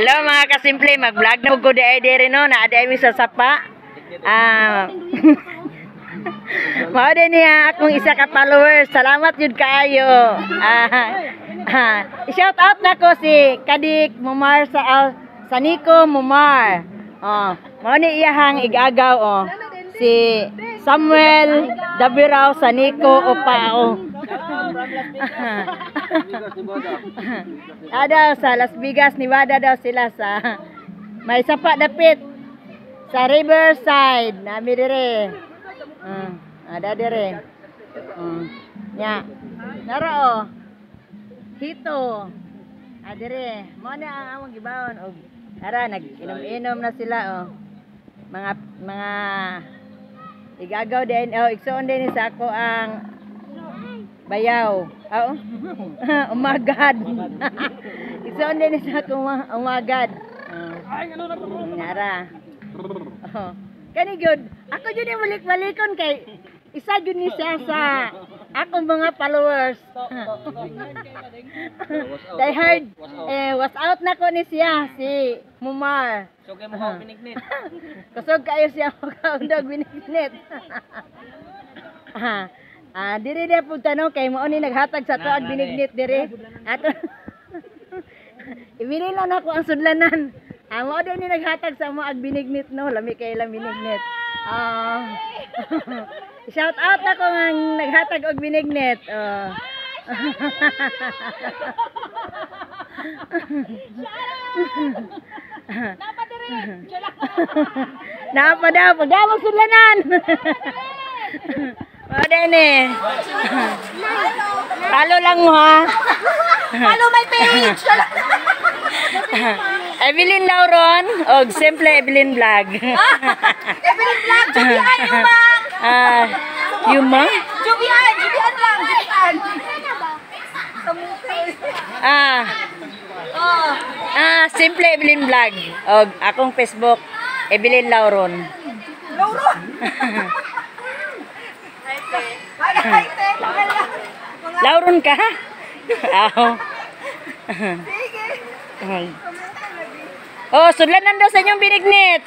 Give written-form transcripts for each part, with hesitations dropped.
Hello mga kasimple, mag-vlog na ko di rin no, na-aday mi sa sapa. Mao din niya akong isa ka followers. Salamat jud kaayo. I-shout out na ko si Kadik Mumar sa Nico Mumar. Mao ni iyahang igagaw si Samuel Dabirao sa Nico Opao. Ada sa Las Vegas, Nevada daw sila sa may sapa dapit sa Riverside nami dire. Ada dire. Nya. Naro Hito. Adire, mo na ang among gibawon og ara nag-inom-inom na sila Mga igagaw din igsoon din sa ako ang bayaw. Umagad. Igsoon din sa ako umagad. Nara. Kani gyud, ako jud ni balik-balikon kay isa jud ni siya sa akong mga followers. They heard was out na ko ni siya si Mumar. Sugay mo ko binignit. Kusog kayo siya makaundog binignit. Diri na po tanong kay mo ni naghatag sa tuag binignit diri. Ato ibili lang ako ang sudlanan. Mo din ni naghatag sa mo ag binignit no, lami kay lang binignit. Shout out ako nga naghatag og binignit. Napa dire. Napa daw pagdamog sudlanan. Ada ni. Follow lang mo ha. Follow my page. Evelyn Lauron og simple Evelyn Vlog. Evelyn Vlog, Jubian Yuma? Jubian lang, Jubian. Simple Evelyn Vlog og akong Facebook Evelyn Lauron. Lauron. Lauron ka? Sudlanan daw sa inyong binignit.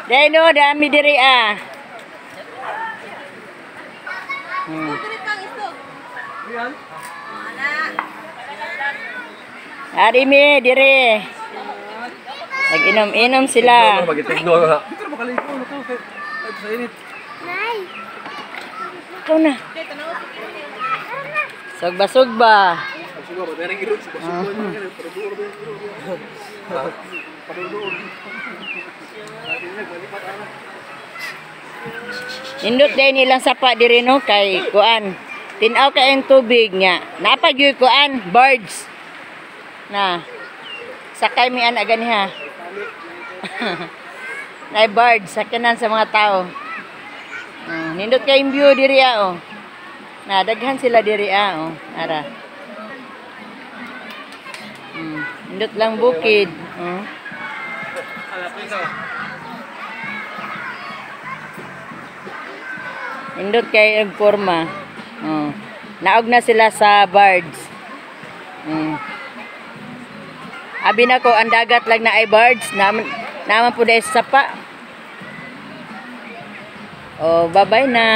Dahil no, dami diri Ari mi diri. Nag-inom-inom sila. Ikaw na. Sugba-sugba. Nindot din ilang sapa diri no kay kuan. Tinaw kayong tubig nya. Napagyoy kuan birds. Na. Sakay mi ana ganiha. Nay birds sakinan sa mga tao. Nindot kayong view diri Na daghan sila diri ara. Nindot lang bukid. Nindot kay og forma. Naog na sila sa birds. Abi na ko ang dagat lang na ay birds naman po dahil sa sapa. Bye-bye na.